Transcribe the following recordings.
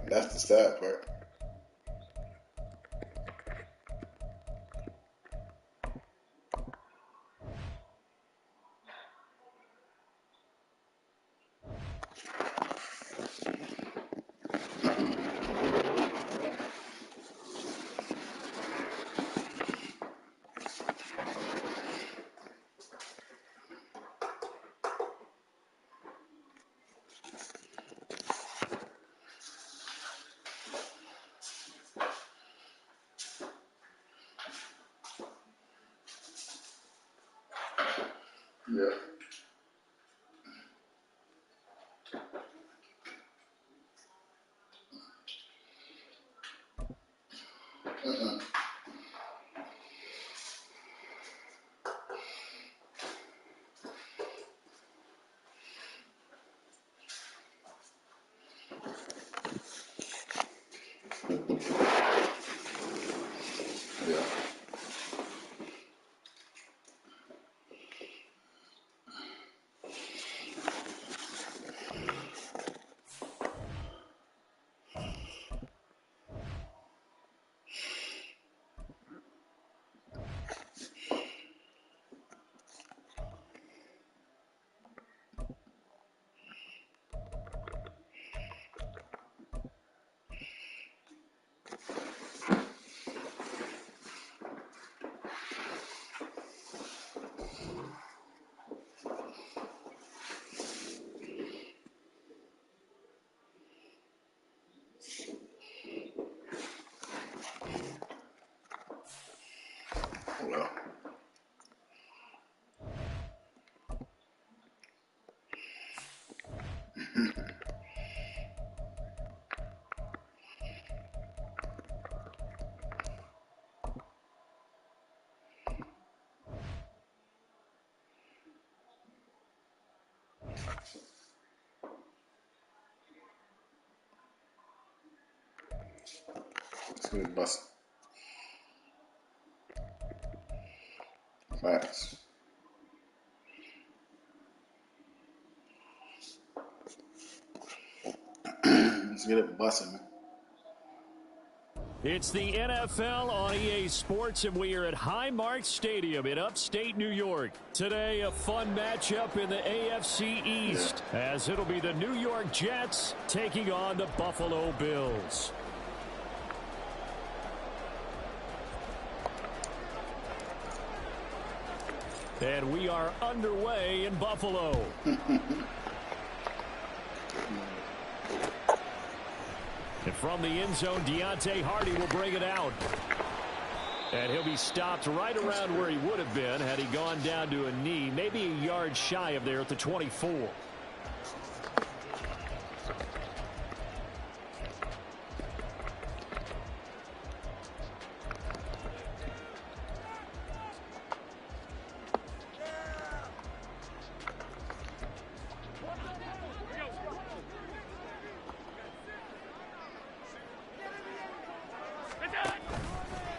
That's the sad part. Yeah. Yeah. Well. It's gonna be busting. Facts. Let's get it busting. It's the NFL on EA Sports, and we are at Highmark Stadium in upstate New York. Today, a fun matchup in the AFC East, as it'll be the New York Jets taking on the Buffalo Bills. And we are underway in Buffalo. And from the end zone, Deontay Hardy will bring it out. And he'll be stopped right around where he would have been had he gone down to a knee, maybe a yard shy of there at the 24.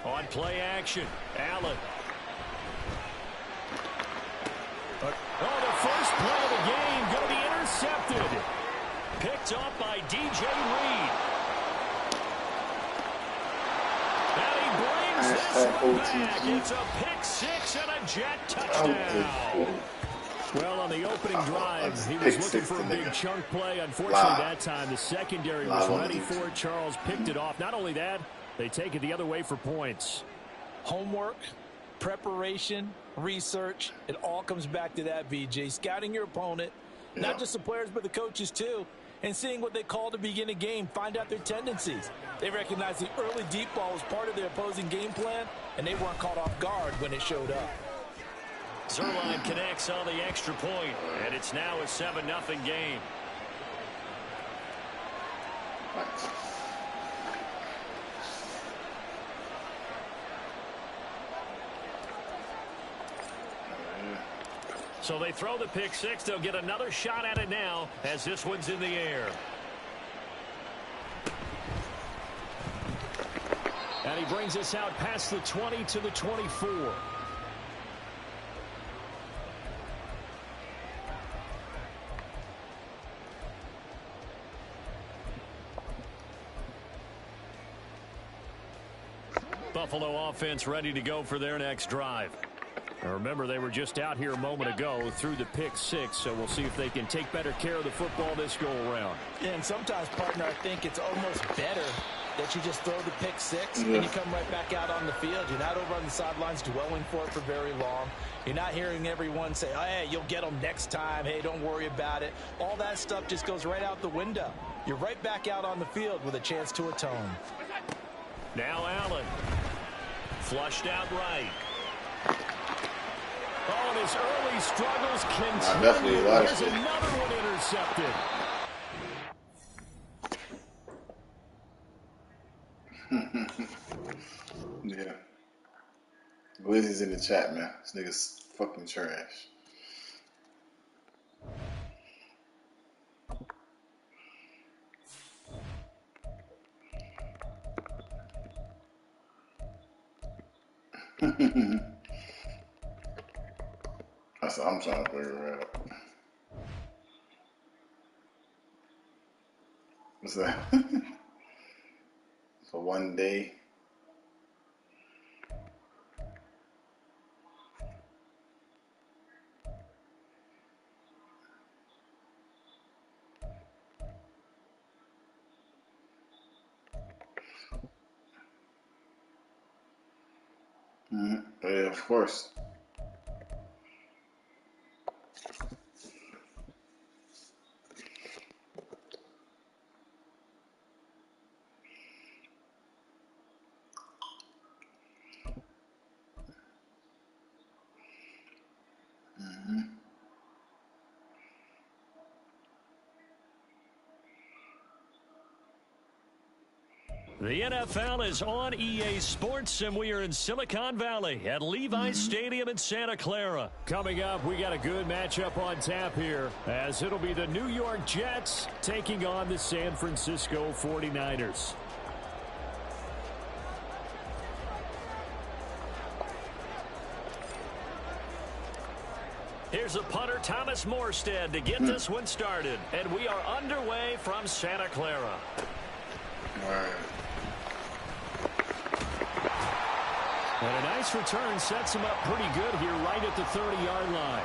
On play action, Allen. Oh, the first play of the game going to be intercepted. Picked up by DJ Reed. And he brings this one back. It's a pick six and a Jet touchdown. Well, on the opening drive, he was looking for a big chunk play. Unfortunately, that time the secondary was ready for it. Charles picked it off. Not only that, they take it the other way for points. Homework, preparation, research, it all comes back to that, VJ. Scouting your opponent, not just the players but the coaches too, and seeing what they call to begin a game, find out their tendencies. They recognize the early deep ball was part of their opposing game plan, and they weren't caught off guard when it showed up. Zerline connects on the extra point, and it's now a 7-0 game. So they throw the pick six. They'll get another shot at it now as this one's in the air. And he brings us out past the 20 to the 24. Buffalo offense ready to go for their next drive. Now remember, they were just out here a moment ago through the pick six, so we'll see if they can take better care of the football this go-around. And sometimes, partner, I think it's almost better that you just throw the pick six and you come right back out on the field. You're not over on the sidelines dwelling for it for very long. You're not hearing everyone say, oh, hey, you'll get them next time. Hey, don't worry about it. All that stuff just goes right out the window. You're right back out on the field with a chance to atone. Now Allen. Flushed out right. Oh, and his early struggles continue. There's another one intercepted. Yeah. Glizzy's in the chat, man. This nigga's fucking trash. That's what I'm trying to figure out. What's that? For one day. Yeah, of course. The NFL is on EA Sports, and we are in Silicon Valley at Levi's Stadium in Santa Clara. Coming up, we got a good matchup on tap here, as it'll be the New York Jets taking on the San Francisco 49ers. Here's a punter, Thomas Morstead, to get this one started. And we are underway from Santa Clara. All right. And a nice return sets him up pretty good here right at the 30-yard line.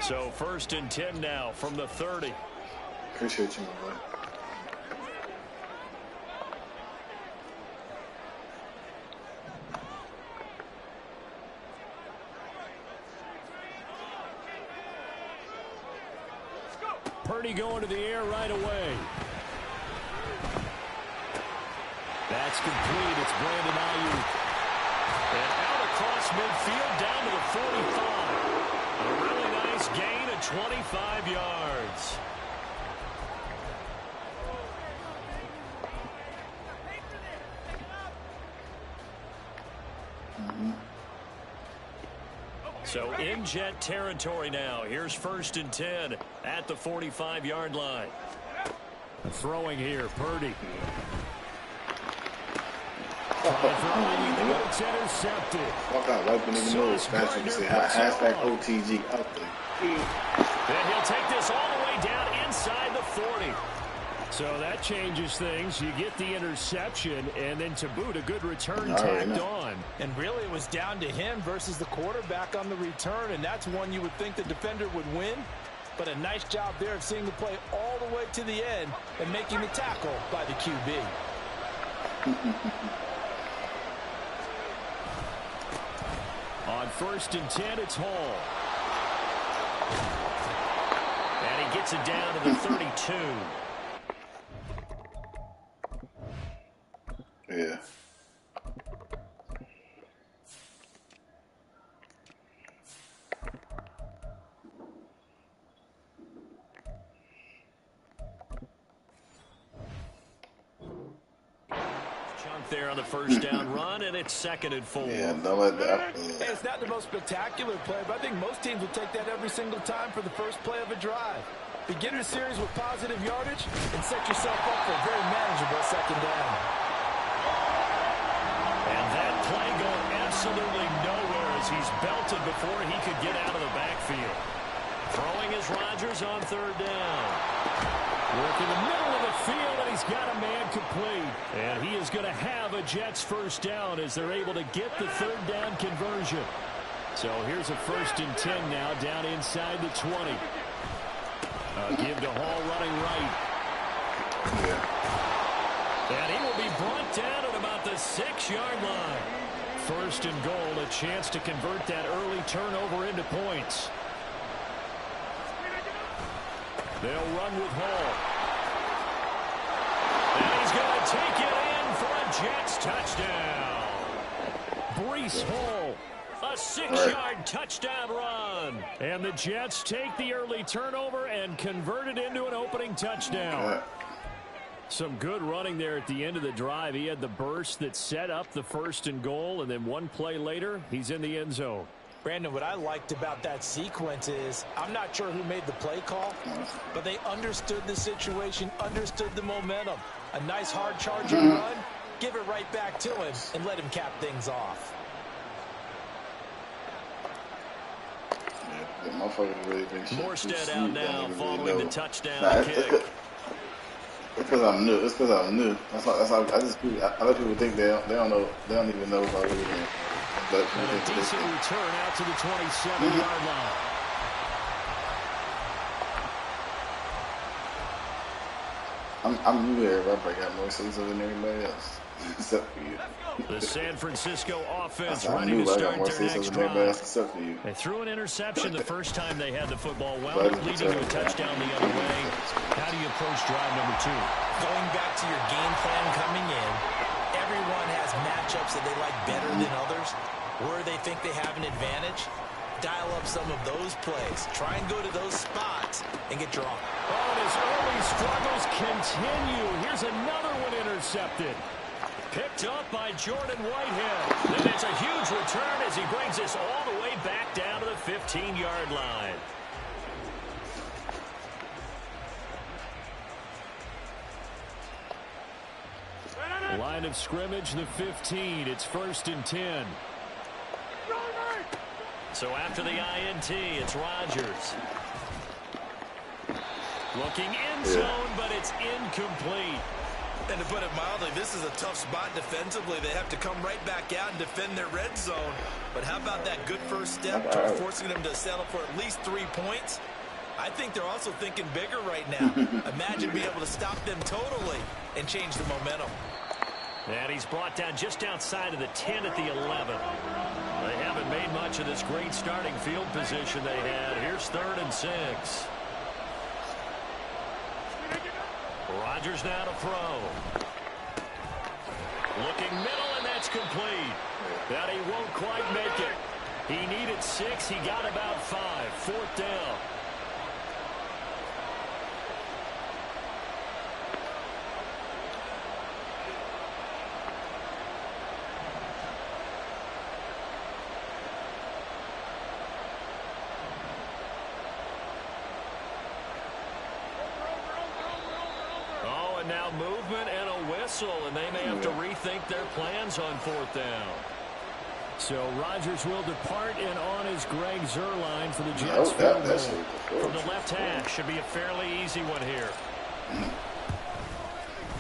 So 1st and 10 now from the 30. Appreciate you, my boy. Purdy going to the air right away. That's complete. It's Brandon Ayuk. And out across midfield down to the 45. A really nice gain of 25 yards. So in Jet territory now. Here's 1st and 10 at the 45-yard line. Throwing here, Purdy. It's intercepted. Fuck out, wiping nigga nose. Fast you say hashtag OTG out there. And he'll take this all the way down inside the 40. So that changes things. You get the interception, and then to boot, a good return tacked on. And really, it was down to him versus the quarterback on the return, and that's one you would think the defender would win. But a nice job there of seeing the play all the way to the end and making the tackle by the QB. On 1st and 10, it's Hall. And he gets it down to the 32. Yeah. Chunk there on the 1st down run, and it's 2nd and 4. Yeah, don't let that. Hey, it's not the most spectacular play, but I think most teams will take that every single time for the first play of a drive. Begin the series with positive yardage and set yourself up for a very manageable 2nd down. play going absolutely nowhere as he's belted before he could get out of the backfield. Throwing is Rodgers on third down. Work in the middle of the field, and he's got a man complete. And he is going to have a Jets first down as they're able to get the third down conversion. So here's a 1st and 10 now down inside the 20. Give to Hall running right. And he will be brought down at about the 6-yard line. 1st and goal, a chance to convert that early turnover into points. They'll run with Hall. And he's going to take it in for a Jets touchdown. Breece Hall, a 6-yard touchdown run. And the Jets take the early turnover and convert it into an opening touchdown. Some good running there at the end of the drive. He had the burst that set up the 1st and goal, and then one play later, he's in the end zone. Brandon, what I liked about that sequence is I'm not sure who made the play call, but they understood the situation, understood the momentum. A nice hard charging run, give it right back to him, and let him cap things off. Morstead out now following the touchdown kick. It's because I'm new. That's how I let people think they don't know. They don't even know if I really am. But a decent return out to the 27-yard line. I'm new here. I got more seasons than everybody else, except for you. The San Francisco offense ready to start their next drive. They threw an interception the first time they had the football, wound up leading to a touchdown the other way. How do you approach drive number 2? Going back to your game plan coming in, everyone has matchups that they like better than others, where they think they have an advantage. Dial up some of those plays. Try and go to those spots and get your own. Oh, and his early struggles continue. Here's another one intercepted. Picked up by Jordan Whitehead. And it's a huge return as he brings this all the way back down to the 15-yard line. Line of scrimmage, the 15. It's 1st and 10. So after the INT, it's Rodgers. Looking in zone, but it's incomplete. And to put it mildly, this is a tough spot defensively. They have to come right back out and defend their red zone. But how about that good first step towards forcing them to settle for at least 3 points? I think they're also thinking bigger right now. Imagine being able to stop them totally and change the momentum. And he's brought down just outside of the 10 at the 11. They haven't made much of this great starting field position they had. Here's 3rd and 6. Rodgers now to throw. Looking middle, and that's complete. But he won't quite make it. He needed 6. He got about 5. 4th down. Now movement and a whistle, and they may have to rethink their plans on 4th down. So Rodgers will depart, and on is Greg Zuerlein for the Jets field goal. From the left hash, should be a fairly easy one here.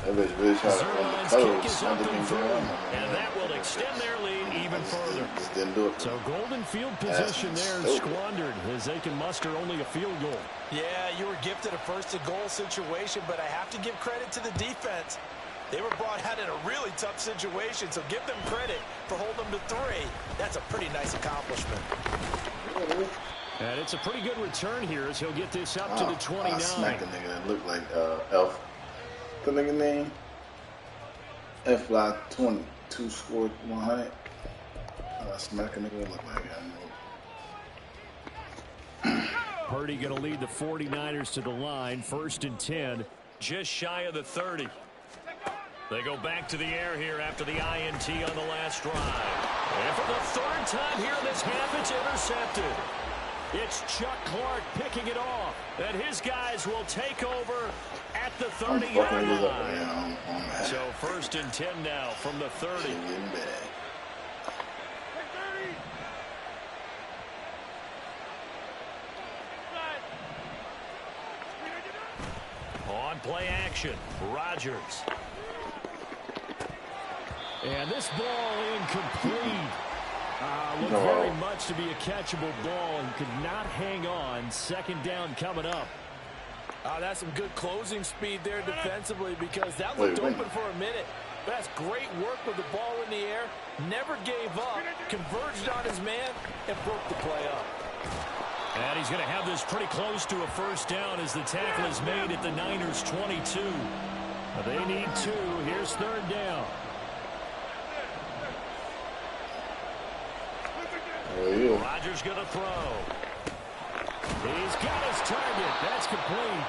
Zuerlein's kick is up and through, and that will extend their lead even further. So golden field position there is squandered as they can muster only a field goal. Yeah, you were gifted a 1st and goal situation, but I have to give credit to the defense. They were brought out in a really tough situation, so give them credit for holding them to 3. That's a pretty nice accomplishment. And it's a pretty good return here as he'll get this up to the 29. I smacked a nigga that looked like Elf. The nigga name? F-Fly22 scored 100. I smacked a nigga that looked like him. Purdy going to lead the 49ers to the line. 1st and 10, just shy of the 30. They go back to the air here after the INT on the last drive. And for the 3rd time here this half, it's intercepted. It's Chuck Clark picking it off. And his guys will take over at the 30-yard line. So 1st and 10 now from the 30. On play action, Rodgers. And this ball incomplete. Looked very much to be a catchable ball and could not hang on. Second down coming up. That's some good closing speed there defensively because that looked open for a minute. But that's great work with the ball in the air. Never gave up, converged on his man, and broke the play up. And he's going to have this pretty close to a first down as the tackle is made at the Niners' 22. They need 2. Here's third down. Rodgers going to throw. He's got his target. That's complete.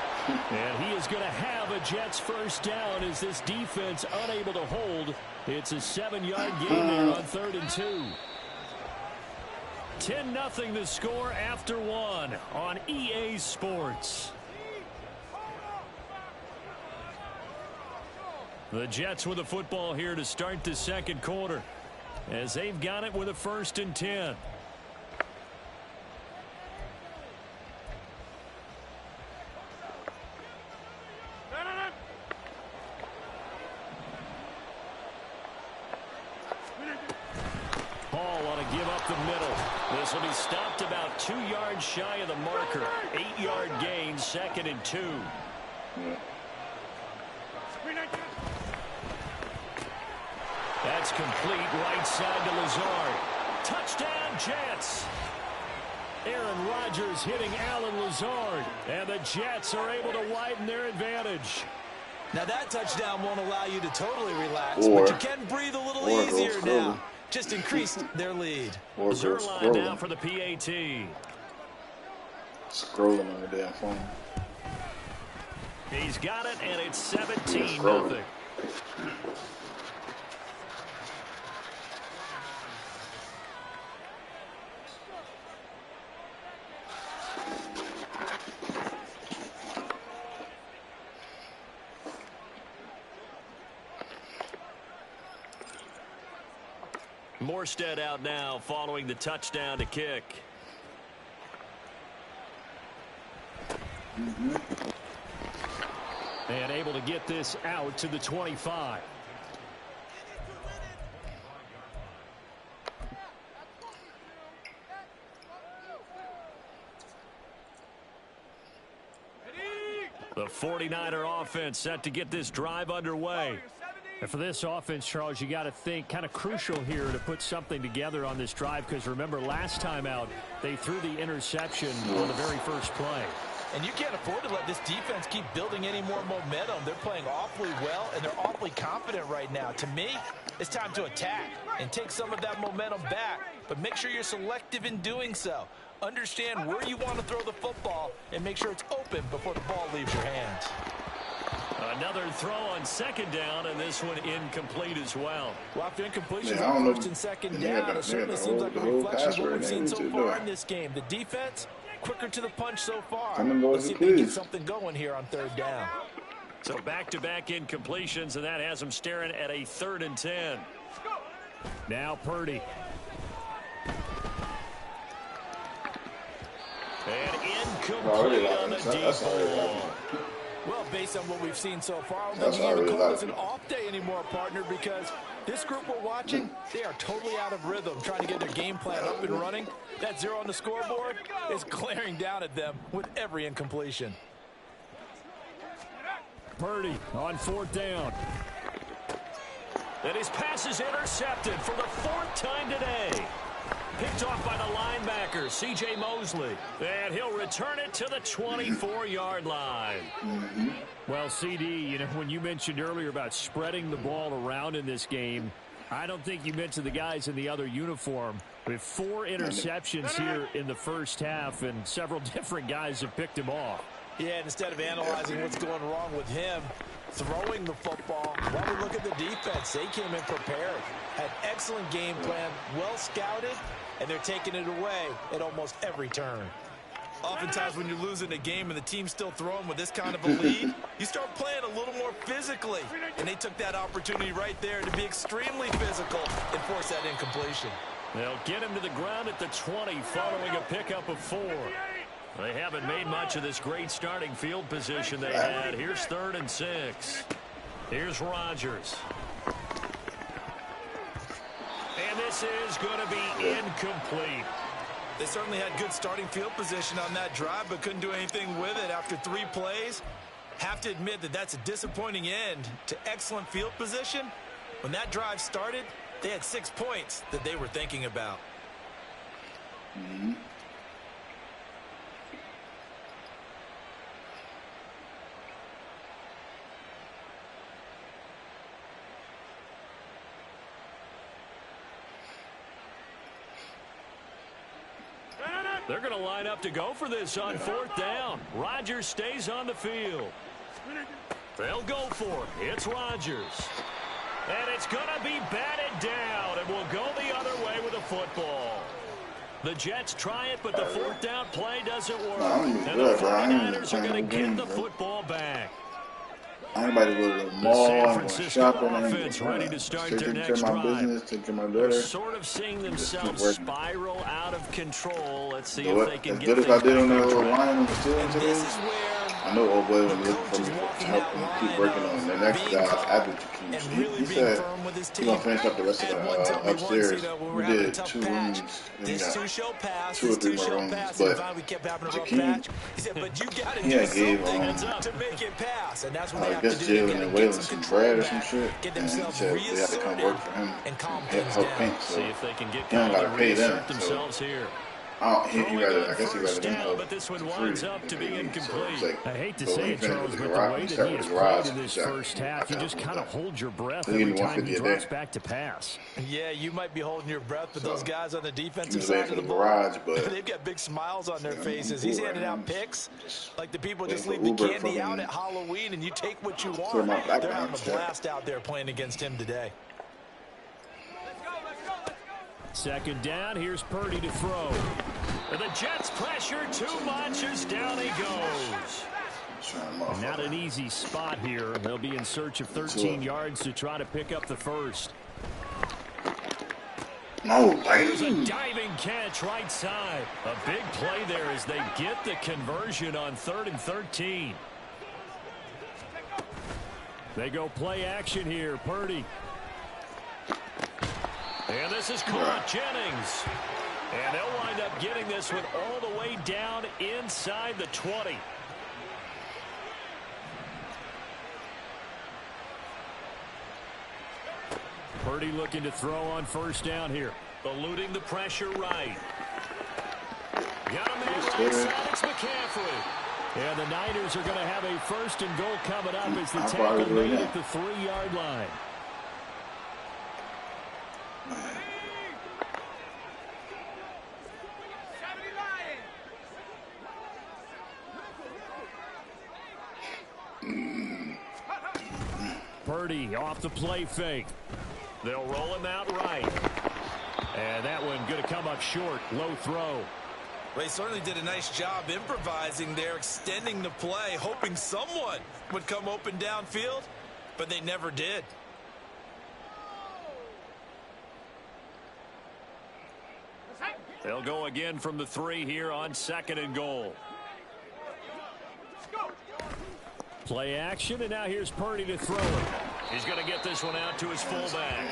And he is going to have a Jets first down as this defense unable to hold. It's a 7-yard gain there on 3rd and 2. 10-0 the score after 1 on EA Sports. The Jets with the football here to start the second quarter as they've got it with a 1st and 10. This will be stopped about 2 yards shy of the marker. 8-yard gain, 2nd and 2. That's complete right side to Lazard. Touchdown, Jets. Aaron Rodgers hitting Alan Lazard. And the Jets are able to widen their advantage. Now that touchdown won't allow you to totally relax, but you can breathe a little easier now. Just increased their lead. Zerline now for the PAT. Scrolling on the damn phone. He's got it, and it's 17-0. Morstead out now following the touchdown to kick. And able to get this out to the 25. The 49er offense set to get this drive underway. And for this offense, Charles, you got to think kind of crucial here to put something together on this drive because remember last time out they threw the interception on the very first play. And you can't afford to let this defense keep building any more momentum. They're playing awfully well and they're awfully confident right now. To me, it's time to attack and take some of that momentum back, but make sure you're selective in doing so. Understand where you want to throw the football and make sure it's open before the ball leaves your hands. Another throw on 2nd down, and this one incomplete as well. Well, after incompletion on 1st and 2nd down, it certainly seems like a reflection of what we've seen so far in this game. The defense, quicker to the punch so far. Let's see if they can get something going here on 3rd down. So back-to-back incompletions, and that has them staring at a 3rd and 10. Now Purdy. And incomplete on the deep ball. Well, based on what we've seen so far, I don't think you can call this an off day anymore, partner, because this group we're watching, they are totally out of rhythm, trying to get their game plan up and running. That 0 on the scoreboard is glaring down at them with every incompletion. Purdy on 4th down. And his pass is intercepted for the 4th time today. Picked off by the linebacker, C.J. Mosley. And he'll return it to the 24-yard line. Well, CD, you know, when you mentioned earlier about spreading the ball around in this game, I don't think you mentioned the guys in the other uniform. We have 4 interceptions here in the first half, and several different guys have picked him off. Yeah, and instead of analyzing what's going wrong with him, throwing the football, while we look at the defense, they came in prepared, had excellent game plan, well scouted, and they're taking it away at almost every turn. Oftentimes when you're losing a game and the team's still throwing with this kind of a lead, you start playing a little more physically. And they took that opportunity right there to be extremely physical and force that incompletion. They'll get him to the ground at the 20 following a pickup of 4. They haven't made much of this great starting field position they had. Here's 3rd and 6. Here's Rodgers. And this is going to be incomplete. They certainly had good starting field position on that drive, but couldn't do anything with it after 3 plays. Have to admit that that's a disappointing end to excellent field position. When that drive started, they had 6 points that they were thinking about. Mm-hmm. They're going to line up to go for this on 4th down. Rodgers stays on the field. They'll go for it. It's Rodgers. And it's going to be batted down, and will go the other way with the football. The Jets try it, but the 4th down play doesn't work. And the 49ers are going to get the football back. Anybody go to the mall, San I'm Francisco shopping, offense ready to start their taking care next of my drive. business, taking care of my They're daughter. sort of seeing themselves spiral out of control. Let's see So if they can as get good as things I did on that back little on track. line on the steering today, This is where I know old boy was looking for coach me is to walking help that him line keep working on the next being guy calm after the and keys. really He being said firm with his he's team. gonna finish up the rest of And one the tell me once, upstairs. when we We were having a did tough 2 patch, rooms. Then we this got 2 shall pass, 2 or this 3 2 more shall rooms. pass, and But finally we kept having a rough Jakeem, patch. He said, but you got to he do had gave something to make it pass, and that's what they I have to guess do. They Jalen got and to get Waylon some some control bread or some back, shit, get and he themselves said they had to come reasserted, work for him and calm and things help down. paint. So See if they can get he don't going gotta and pay them. reassert So themselves here. he Throwing rather, on I guess he rather first them down, help but this one for winds free up to than be pay me. So incomplete. it's like, I hate to but say when he it, finished Charles, with the but the garage, way he that started he with has the garage. played in this first half, you just kind of hold your breath They give every me time he 150 a drops day. back to pass. Yeah, you might be holding your breath, but those So guys on the he defensive was waiting side for of the the ball, garage, but they've got big smiles on their I'm faces. cool He's right handing now. out I'm picks just like the people waiting just for leave the Uber to candy out fucking at Halloween and you take what you clear want. my They're background having a check. blast out there playing against him today. 2nd down, here's Purdy to throw. And the Jets pressure too much as down he goes. Not an easy spot here. They'll be in search of 13 yards to try to pick up the first. No, There's a diving catch right side. A big play there as they get the conversion on 3rd and 13. They go play action here. Purdy. And this is caught. Jennings. And they'll wind up getting this one all the way down inside the 20. Purdy looking to throw on 1st down here. Eluding the pressure right. Got a man right side. It's McCaffrey. And the Niners are going to have a 1st and goal coming up as the How far tackle is it made now? at the 3-yard line. Purdy off the play fake. They'll roll him out right. And that one going to come up short. Low throw. They certainly did a nice job improvising there, extending the play, hoping someone would come open downfield, but they never did. They'll go again from the 3 here on 2nd and goal. Play action, and now here's Purdy to throw it. He's going to get this one out to his fullback.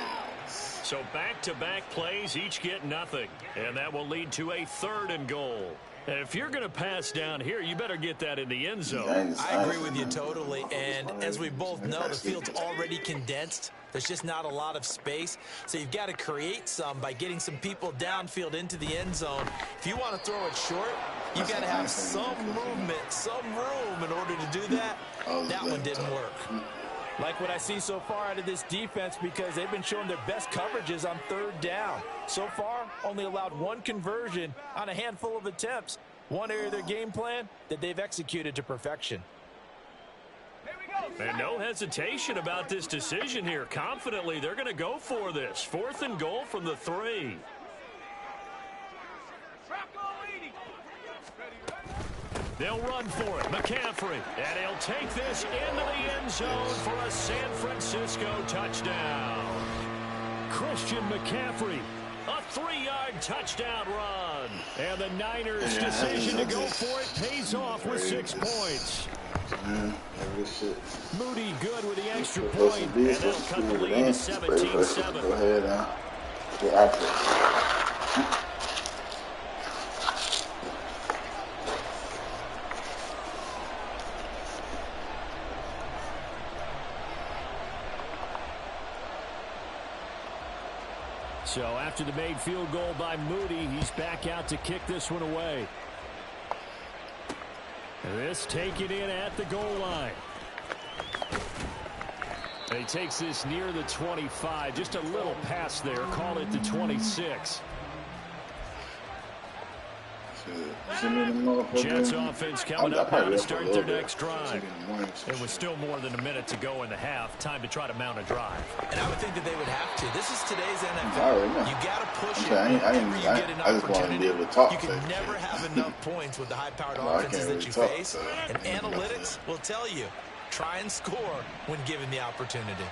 So back-to-back plays, each get nothing. And that will lead to a 3rd and goal. And if you're going to pass down here, you better get that in the end zone. I agree with you totally. And as we both know, the field's already condensed. There's just not a lot of space. So you've got to create some by getting some people downfield into the end zone. If you want to throw it short, you've got to have some movement, some room in order to do that. That one didn't work. Like what I see so far out of this defense, because they've been showing their best coverages on 3rd down. So far, only allowed 1 conversion on a handful of attempts. One area of their game plan that they've executed to perfection. And no hesitation about this decision here. Confidently, they're going to go for this. 4th and goal from the 3. They'll run for it. McCaffrey. And he'll take this into the end zone for a San Francisco touchdown. Christian McCaffrey A 3-yard touchdown run. And the Niners' decision to go for it pays off with 6 points. Moody good with the extra point, and that'll cut the lead to 17-7. Go ahead now. Get active. So after the made field goal by Moody, he's back out to kick this one away. This taken in at the goal line. And he takes this near the 25. Just a little pass there. Call it the 26. Jets offense coming up now to start their next drive. It was still more than a minute to go in the half. Time to try to mount a drive. And I would think that they would have to. This is today's NFL. You got to push it whenever you get an opportunity. You can never have enough points with the high-powered offenses that you face. And analytics will tell you, try and score when given the opportunity.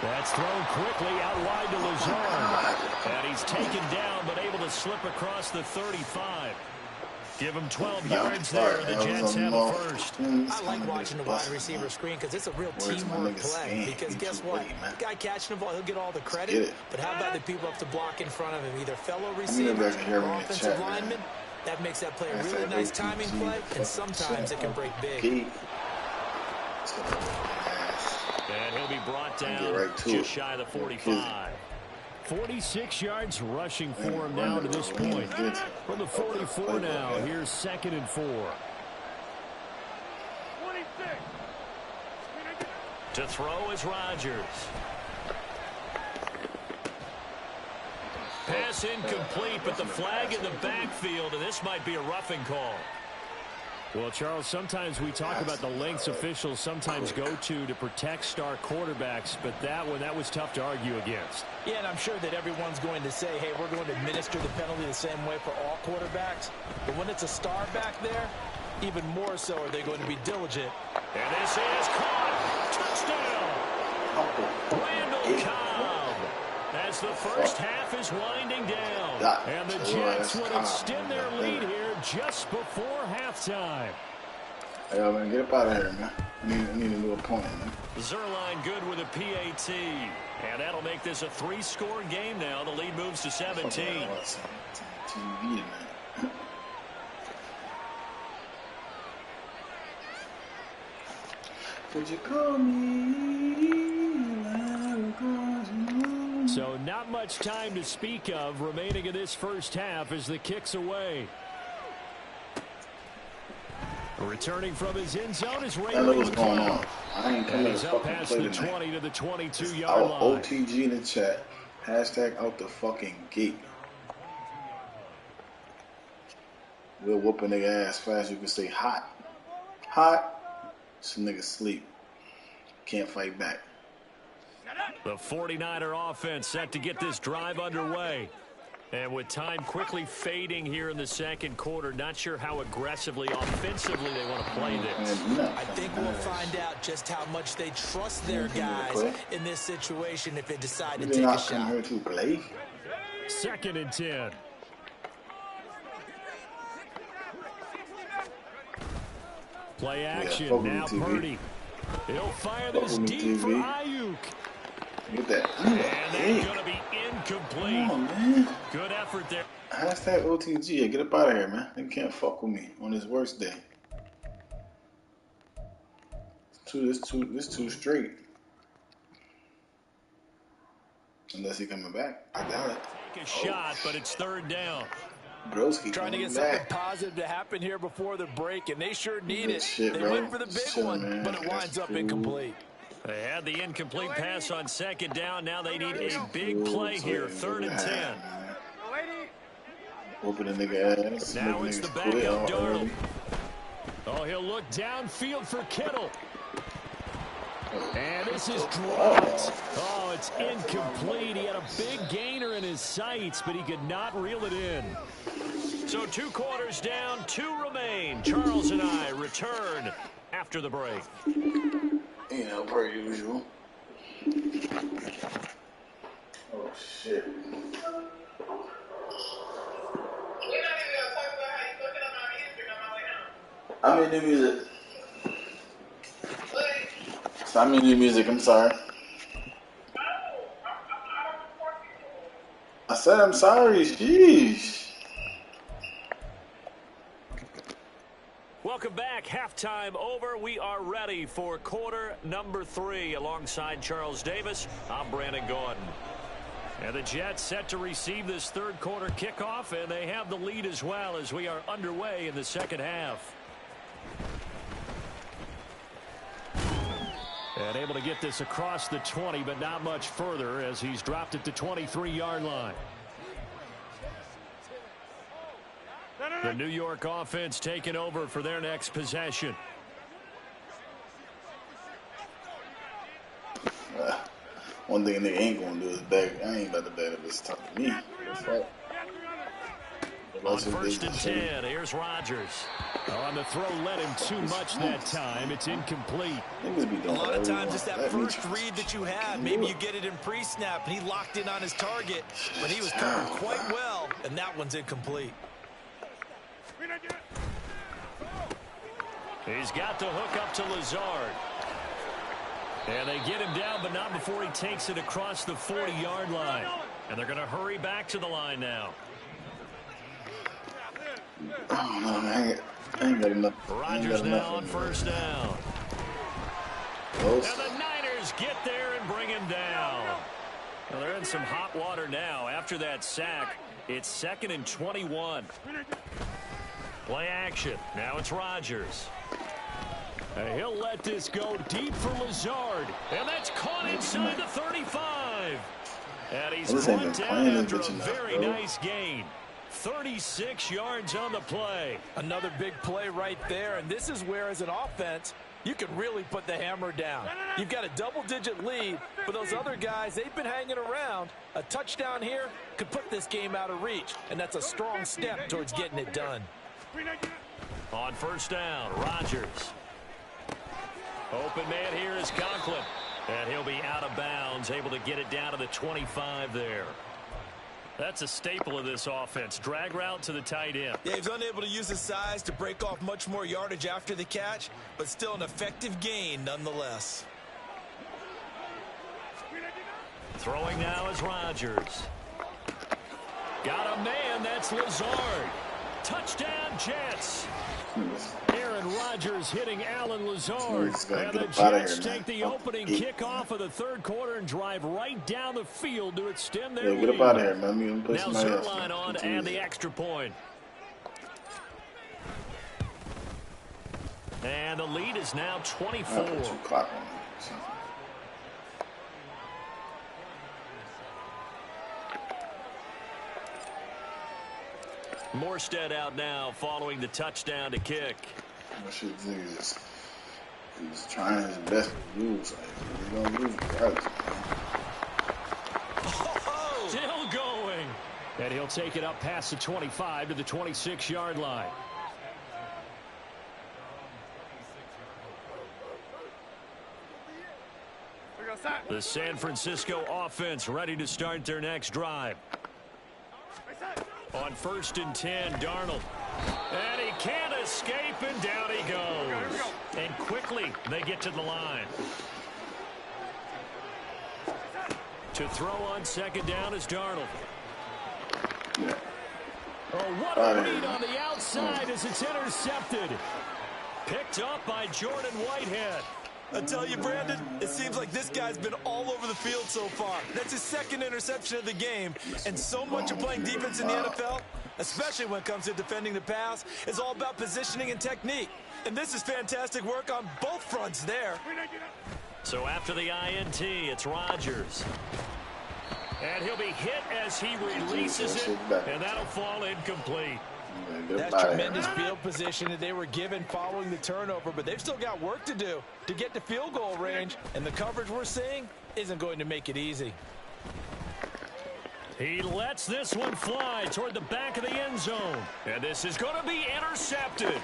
That's thrown quickly out wide to Lazard. And he's taken down, but able to slip across the 35. Give him 12 yards there. The Jets have a first. I like watching the wide receiver screen because it's a real teamwork play. Because guess what? The guy catching the ball, he'll get all the credit. But how about the people up to block in front of him? Either fellow receivers or offensive linemen. That makes that play a really nice timing play. And sometimes it can break big. And he'll be brought down just shy of the 45. 46 yards rushing for him now to this point. From the 44 now, here's 2nd and 4. To throw is Rodgers. Pass incomplete, but the flag in the backfield, and this might be a roughing call. Well, Charles, sometimes we talk about the lengths officials sometimes go to protect star quarterbacks, but that was tough to argue against. Yeah, and I'm sure that everyone's going to say, hey, we're going to administer the penalty the same way for all quarterbacks. But when it's a star back there, even more so are they going to be diligent. And this is caught. Touchdown. Randall Cobb. As the first half is winding down. And the Jets would extend their lead here just before halftime. Hey, man, get up out of here, man. I need a little point, man. Zerline good with a PAT. And that'll make this a 3-score game now. The lead moves to 17. TV, man. Could you call me? So not much time to speak of remaining in this first half as the kick's away. Returning from his end zone is Ray. What's going on? I ain't coming to the fucking past play the tonight. 20 to the 22-yard line. OTG in the chat. Hashtag out the fucking gate. We'll whoop a nigga ass fast. You can say hot. Hot. This nigga sleep. Can't fight back. The 49er offense set to get this drive underway. And with time quickly fading here in the second quarter, not sure how aggressively, offensively they want to play this. I think we'll find out just how much they trust their guys in this situation if they decide to take a shot. 2nd and 10. Play action, now Purdy. He'll fire this deep for Ayuk. Get that. And that's going to be incomplete. Come on, man. Good effort there. Hashtag OTG. Get up out of here, man. They can't fuck with me on this worst day. This two straight. Unless he coming back. I doubt it. Take a shot, but it's 3rd down. Broski trying to get something positive to happen here before the break, and they sure need it. They went for the big one, man. But it winds up incomplete. They had the incomplete pass on 2nd down. Now they need a big play here. 3rd and 10. Open the nigga ass. Now it's the backup Darnold. Oh, he'll look downfield for Kittle. And this is dropped. Oh, it's incomplete. He had a big gainer in his sights, but he could not reel it in. So 2 quarters down, 2 remain. Charles and I return after the break. You know, per usual. Oh shit. We're not even gonna talk about how you looking at my music on my way home. I mean new music. I mean new music, I'm sorry. I said I'm sorry, sheesh. Welcome back. Halftime over. We are ready for quarter number 3. Alongside Charles Davis, I'm Brandon Gordon. And the Jets set to receive this third quarter kickoff, and they have the lead as well as we are underway in the second half. And able to get this across the 20, but not much further as he's dropped it to 23-yard line. The New York offense taking over for their next possession. One thing they ain't gonna do is beg. I ain't about to beg if it's tough to me. On first and 10, here's Rodgers. On the throw, led him too much that time. It's incomplete. A lot of times it's that first read that you have. Maybe you get it in pre-snap, and he locked in on his target, but he was covered quite well, and that one's incomplete. He's got the hook up to Lazard. And they get him down, but not before he takes it across the 40-yard line. And they're going to hurry back to the line now. Oh, no, I ain't got enough. Rodgers now on first down. Close. And the Niners get there and bring him down. Well, they're in some hot water now. After that sack, it's 2nd and 21. Play action. Now it's Rodgers. And he'll let this go deep for Lazard. And that's caught inside the 35. And he's brought down after a very nice gain. 36 yards on the play. Another big play right there. And this is where, as an offense, you can really put the hammer down. You've got a double-digit lead. For those other guys, they've been hanging around. A touchdown here could put this game out of reach. And that's a strong step towards getting it done. On first down, Rodgers. Open man here is Conklin. And he'll be out of bounds, able to get it down to the 25 there. That's a staple of this offense. Drag route to the tight end. Yeah, he's unable to use his size to break off much more yardage after the catch, but still an effective gain nonetheless. Throwing now is Rodgers. Got a man, that's Lazard. Touchdown, Jets. Aaron Rodgers hitting Alan Lazard. And the Jets take the opening kickoff of the third quarter and drive right down the field to extend their lead. Get up out of here, man. Now Zerline on and the extra point. And the lead is now 24. Morstead out now following the touchdown to kick. He's trying his best to lose. He's going to lose regardless. Still going. And he'll take it up past the 25 to the 26-yard line. The San Francisco offense ready to start their next drive. On first and 10, Darnold. And he can't escape, and down he goes. And quickly, they get to the line. To throw on second down is Darnold. Oh, what a read on the outside as it's intercepted. Picked up by Jordan Whitehead. I tell you, Brandon, it seems like this guy's been all over the field so far. That's his second interception of the game. And so much of playing defense in the NFL, especially when it comes to defending the pass, is all about positioning and technique. And this is fantastic work on both fronts there. So after the INT, it's Rodgers. And he'll be hit as he releases it, and that'll fall incomplete. That's tremendous field position that they were given following the turnover, but they've still got work to do to get to field goal range, and the coverage we're seeing isn't going to make it easy. He lets this one fly toward the back of the end zone, and this is going to be intercepted.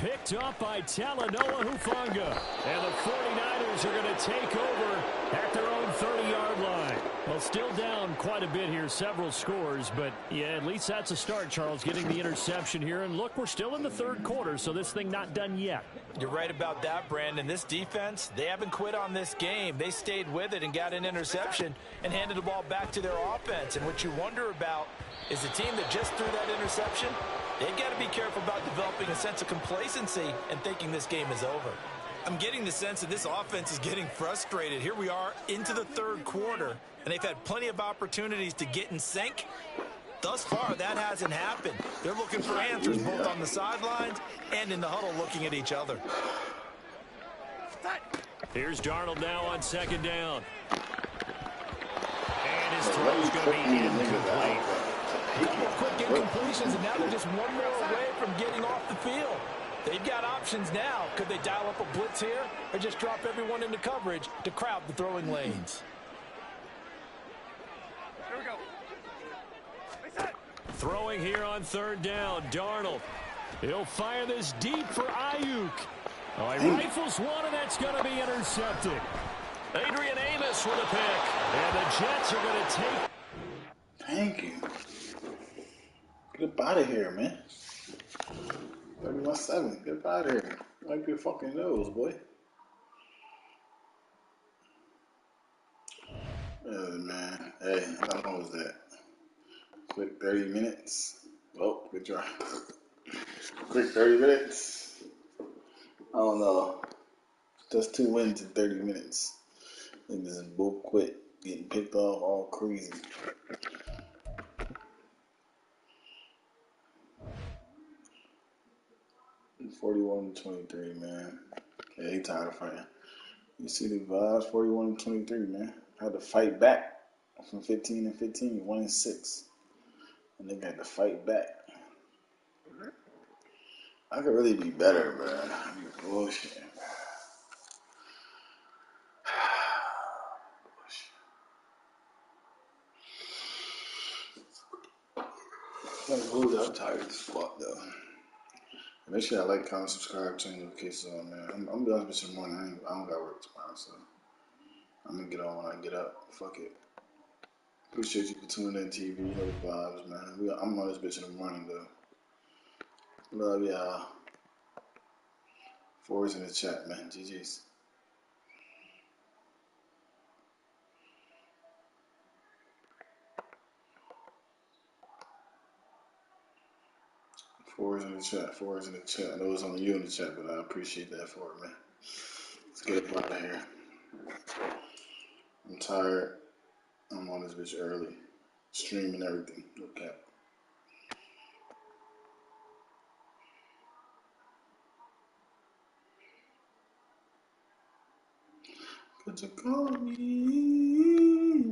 picked up by Talanoa Hufanga. And the 49ers are going to take over at their own 30-yard line. Well, still down quite a bit here, several scores, but yeah, at least that's a start, Charles, getting the interception here. And look, we're still in the third quarter, so this thing not done yet. You're right about that, Brandon. This defense, they haven't quit on this game. They stayed with it and got an interception and handed the ball back to their offense. And what you wonder about is the team that just threw that interception, they've got to be careful about developing a sense of complacency and thinking this game is over. I'm getting the sense that this offense is getting frustrated. Here we are into the third quarter, and they've had plenty of opportunities to get in sync. Thus far, that hasn't happened. They're looking for answers both on the sidelines and in the huddle looking at each other. Here's Darnold now on second down. And his throw is going to be incomplete. A couple of quick incompletions, and now they're just one more away from getting off the field. They've got options now. Could they dial up a blitz here or just drop everyone into coverage to crowd the throwing lanes? Here we go. Throwing here on third down, Darnold. He'll fire this deep for Ayuk. Oh, he rifles one, and that's going to be intercepted. Adrian Amos with a pick. And the Jets are going to take. Thank you. Get up out of here, man. 31-7. Get up out of here. Like your fucking nose, boy. Man. Hey, how long was that? Quick 30 minutes. Oh, good try. Quick 30 minutes. I don't know. Just 2 wins in 30 minutes. Niggas both quit. Getting picked off all crazy. And 41-23, man. Yeah, he tired of fighting. You see the vibes, 41-23, man. Had to fight back from 15-15, 1-6. And they got to fight back. I could really be better, bro. I'm bullshit. I'm tired of this fuck, though. Make sure I like, comment, subscribe, turn notifications on, man. I'm gonna be honest with you in the morning. I don't got work tomorrow, so I'm gonna get on when I get up. Fuck it. Appreciate you for tuning in, TV. You know the vibes, man. I'm on this bitch in the morning, though. Love y'all. Fours in the chat, man. GG's. Fours in the chat. Fours in the chat. I know it's only you in the chat, but I appreciate that for it, man. Let's get up out of here. I'm tired. I'm on this bitch early. Streaming everything. No cap. Could you call me?